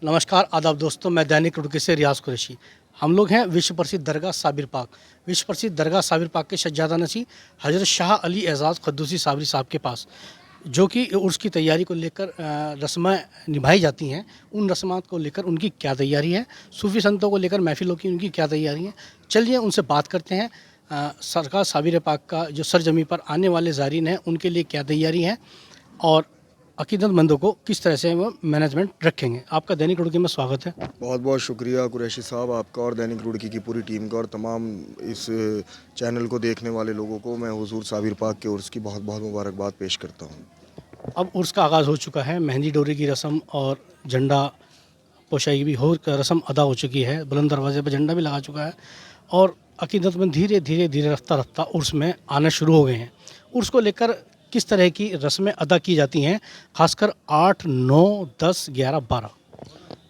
नमस्कार आदाब दोस्तों, मैं दैनिक रुड़की से रियाज़ कुरैशी। हम लोग हैं विश्व प्रसिद्ध दरगाह साबिर पाक। विश्व प्रसिद्ध दरगाह साबिर पाक के सज्जादा नशीं हज़रत शाह अली एजाज़ क़ुद्दूसी साबरी साहब के पास, जो कि उर्स की तैयारी को लेकर रस्में निभाई जाती हैं। उन रस्मात को लेकर उनकी क्या तैयारी है, सूफ़ी संतों को लेकर महफ़िलों की उनकी क्या तैयारी है, चलिए उनसे बात करते हैं। सरकार साबिर पाक का जो सरजमी पर आने वाले ज़ायरीन हैं उनके लिए क्या तैयारी है और अकीदतमंदों को किस तरह से वो मैनेजमेंट रखेंगे। आपका दैनिक रुड़की में स्वागत है। बहुत बहुत शुक्रिया कुरैशी साहब आपका और दैनिक रुड़की की पूरी टीम का और तमाम इस चैनल को देखने वाले लोगों को मैं हुजूर साबिर पाक के उर्स की बहुत बहुत मुबारकबाद पेश करता हूँ। अब उर्स का आगाज़ हो चुका है, मेहंदी डोरी की रस्म और झंडा पोशाई भी हो रस्म अदा हो चुकी है, बुलंद दरवाजे पर झंडा भी लगा चुका है और अकीदतमंद धीरे धीरे धीरे रफ्ता रफ्ता उर्स में आना शुरू हो गए हैं। उर्स को लेकर किस तरह की रस्में अदा की जाती हैं, खासकर 8, 9, 10, 11, 12?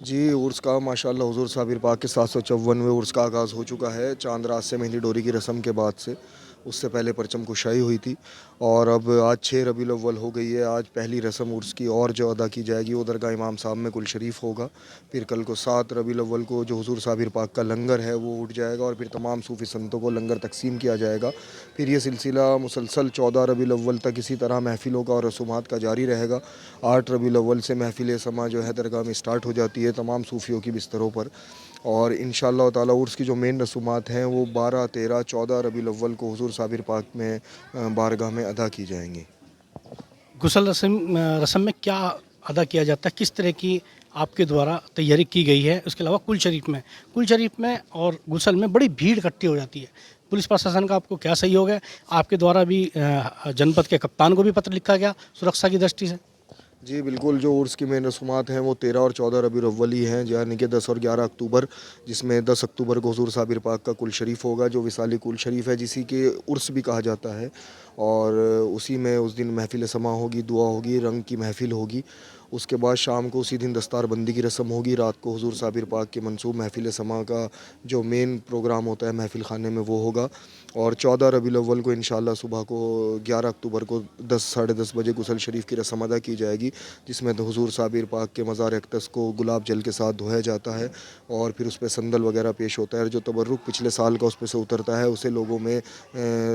जी, उर्स का माशाअल्लाह हुजूर साबिर पाक के 754वें उर्स का आगाज़ हो चुका है। चाँद रात से मेहंदी डोरी की रस्म के बाद से, उससे पहले परचम कुशाई हुई थी और अब आज 6 रबीउल अव्वल हो गई है। आज पहली रस्म उर्स की और जो अदा की जाएगी वो दरगाह इमाम साहब में कुल शरीफ होगा। फिर कल को 7 रबीउल अव्वल को जो हुजूर साबिर पाक का लंगर है वो उठ जाएगा और फिर तमाम सूफ़ी संतों को लंगर तकसीम किया जाएगा। फिर ये सिलसिला मुसलसल 14 रबीउल अव्वल तक इसी तरह महफ़िलों का और रसूमात का जारी रहेगा। 8 रबीउल अव्वल से महफ़िल समा जो है दरगाह में स्टार्ट हो जाती है तमाम सूफ़ियों की बिस्तरों पर और इंशाअल्लाह ताला उर्स की जो मेन रसूमात हैं वो 12, 13, 14 रबीउल अव्वल को हुजूर साबिर पाक में बारगाह में अदा की जाएंगी। गुसल रस्म में क्या अदा किया जाता है, किस तरह की आपके द्वारा तैयारी की गई है? उसके अलावा कुल शरीफ में और गुसल में बड़ी भीड़ इकट्ठी हो जाती है। पुलिस प्रशासन का आपको क्या सहयोग है? आपके द्वारा भी जनपद के कप्तान को भी पत्र लिखा गया सुरक्षा की दृष्टि से? जी बिल्कुल, जो उर्स की मेन रसूमात हैं वो 13 और 14 रबीउल अव्वल ही हैं, यानी कि 10 और 11 अक्टूबर, जिसमें 10 अक्टूबर को हुजूर साबिर पाक का कुल शरीफ होगा जो विसाली कुल शरीफ है, जिसी के उर्स भी कहा जाता है। और उसी में उस दिन महफ़िल समा होगी, दुआ होगी, रंग की महफ़िल होगी। उसके बाद शाम को उसी दिन दस्तारबंदी की रस्म होगी। रात को हुजूर साबिर पाक के मंसूब महफ़िल समा का जो मेन प्रोग्राम होता है महफ़िल खाने में वो होगा। और 14 रबीउल अव्वल को इंशाअल्लाह सुबह को 11 अक्टूबर को 10 साढ़े 10 बजे गुसल शरीफ की रस्म अदा की जाएगी, जिसमें तो हुजूर साबिर पाक के मज़ार अक़दस को गुलाब जल के साथ धोया जाता है और फिर उस पर संदल वगैरह पेश होता है। जो तबर्रुक पिछले साल का उस पर से उतरता है उसे लोगों में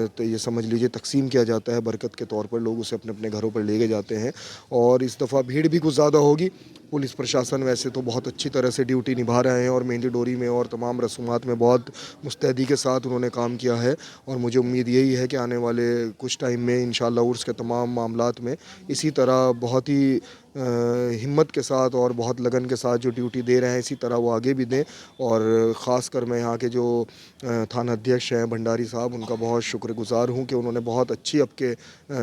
तो ये समझ लीजिए तकसीम किया जाता है, बरकत के तौर पर लोग उसे अपने अपने घरों पर लेके जाते हैं। और इस दफ़ा भीड़ भी कुछ ज़्यादा होगी। पुलिस प्रशासन वैसे तो बहुत अच्छी तरह से ड्यूटी निभा रहे हैं और मेहंदी डोरी में और तमाम रसूमात में बहुत मुस्तैदी के साथ उन्होंने काम किया है और मुझे उम्मीद यही है कि आने वाले कुछ टाइम में इंशाअल्लाह उर्स के तमाम मामलात में इसी तरह बहुत ही हिम्मत के साथ और बहुत लगन के साथ जो ड्यूटी दे रहे हैं इसी तरह वो आगे भी दें। और ख़ासकर मैं यहाँ के जो थाना अध्यक्ष हैं भंडारी साहब, उनका बहुत शुक्रगुज़ार हूँ कि उन्होंने बहुत अच्छी आपके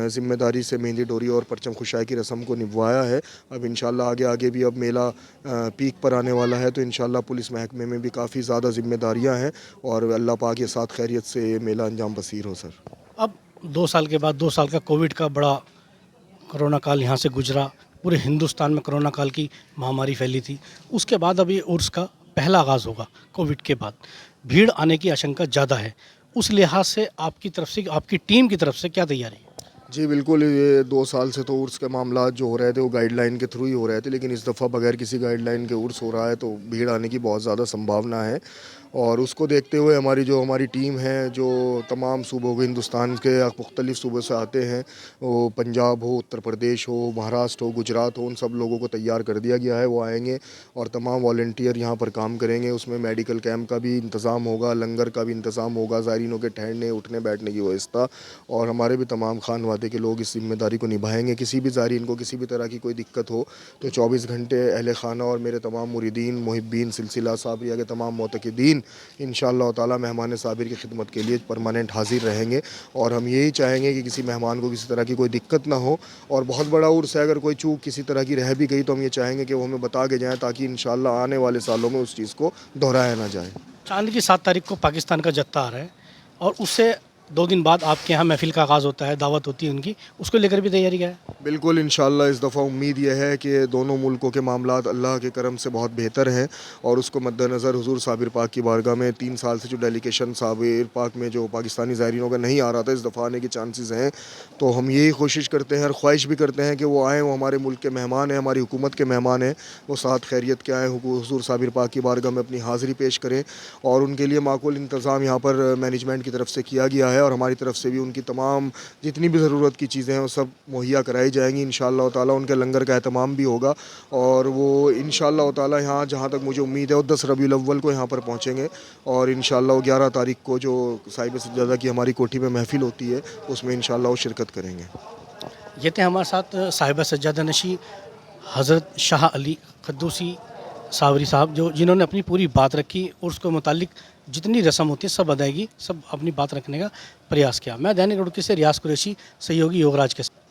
ज़िम्मेदारी से मेहंदी डोरी और परचम खुशाई की रस्म को निभाया है। अब इंशाअल्लाह आगे आगे भी अब मेला पीक पर आने वाला है तो इंशाअल्लाह पुलिस महकमे में भी काफ़ी ज़्यादा ज़िम्मेदारियाँ हैं और अल्लाह पाक के साथ खैरियत से ये मेला अंजाम पसीर हो सर। अब 2 साल के बाद 2 साल का कोविड का बड़ा कोरोना काल यहाँ से गुजरा, पूरे हिंदुस्तान में कोरोना काल की महामारी फैली थी। उसके बाद अभी उर्स का पहला आगाज़ होगा कोविड के बाद। भीड़ आने की आशंका ज़्यादा है। उस लिहाज से आपकी तरफ से, आपकी टीम की तरफ से क्या तैयारी है? जी बिल्कुल, ये 2 साल से तो उर्स के मामलात जो हो रहे थे वो गाइडलाइन के थ्रू ही हो रहे थे, लेकिन इस दफ़ा बगैर किसी गाइडलाइन के उर्स हो रहा है तो भीड़ आने की बहुत ज़्यादा संभावना है। और उसको देखते हुए हमारी टीम है जो तमाम सूबों के हिंदुस्तान के मुख्तलिफ़ सूबों से आते हैं, वो पंजाब हो, उत्तर प्रदेश हो, महाराष्ट्र हो, गुजरात हो, उन सब लोगों को तैयार कर दिया गया है। वो आएँगे और तमाम वॉलंटियर यहाँ पर काम करेंगे। उसमें मेडिकल कैंप का भी इंतज़ाम होगा, लंगर का भी इंतज़ाम होगा, ज़ायरीनों के ठहरने उठने बैठने की व्यवस्था, और हमारे भी तमाम खानवादे के लोग इस ज़िम्मेदारी को निभाएंगे। किसी भी ज़ायरीन को किसी भी तरह की कोई दिक्कत हो तो 24 घंटे अहले खाना और मेरे तमाम मुरीदीन, मुहिब्बीन, सिलसिला साबरिया के तमाम मोतक़िदीन इंशाअल्लाह ताला मेहमान साबिर की खिदमत के लिए परमानेंट हाजिर रहेंगे। और हम यही चाहेंगे कि किसी मेहमान को किसी तरह की कोई दिक्कत ना हो। और बहुत बड़ा उर्स है, अगर कोई चूक किसी तरह की रह भी गई तो हम ये चाहेंगे कि वो हमें बता के जाएँ ताकि इंशाअल्लाह आने वाले सालों में उस चीज़ को दोहराया ना जाए। चाँद की 7 तारीख को पाकिस्तान का जत्था आ रहा है और उससे 2 दिन बाद आपके यहाँ महफिल का आगाज़ होता है, दावत होती है उनकी, उसको लेकर भी तैयारी क्या है? बिल्कुल इंशाअल्लाह इस दफ़ा उम्मीद यह है कि दोनों मुल्कों के मामलात अल्लाह के करम से बहुत बेहतर हैं और उसको मद्देनज़र हुज़ूर साबिर पाक की बारगाह में 3 साल से जो डेलीगेशन साबिर पाक में जो पाकिस्तानी ज़ायरीनों का नहीं आ रहा था, इस दफ़ा आने के चांसेस हैं। तो हम यही कोशिश करते हैं और ख्वाहिश भी करते हैं कि वो आएँ, वो हमारे मुल्क के मेहमान हैं, हमारी हुकूमत के मेहमान हैं, वो साथ खैरियत के आएँ, हुज़ूर साबिर पाक की बारगाह में अपनी हाज़िरी पेश करें और उनके लिए माकूल इंतज़ाम यहाँ पर मैनेजमेंट की तरफ से किया गया है और हमारी तरफ से भी उनकी तमाम जितनी भी ज़रूरत की चीज़ें हैं वो सब मुहैया कराई जाएंगी इंशाअल्लाह ताला। उनके लंगर का एहतमाम भी होगा और वो इंशाअल्लाह ताला यहाँ जहाँ तक मुझे उम्मीद है वो 10 रबीउल अव्वल को यहाँ पर पहुँचेंगे और इंशाअल्लाह वो 11 तारीख को जो साहिब सज्जादा की हमारी कोठी में महफिल होती है उसमें इंशाअल्लाह वो शिरकत करेंगे। ये थे हमारे साथ साहिब सज्जादा नशी हज़रत शाह अली क़द्दूसी सावरी साहब, जो जिन्होंने अपनी पूरी बात रखी और उसके मुतालिक जितनी रस्म होती है सब अदायगी, सब अपनी बात रखने का प्रयास किया। मैं दैनिक रुड़की से रियाज कुरैशी, सहयोगी योगराज के साथ।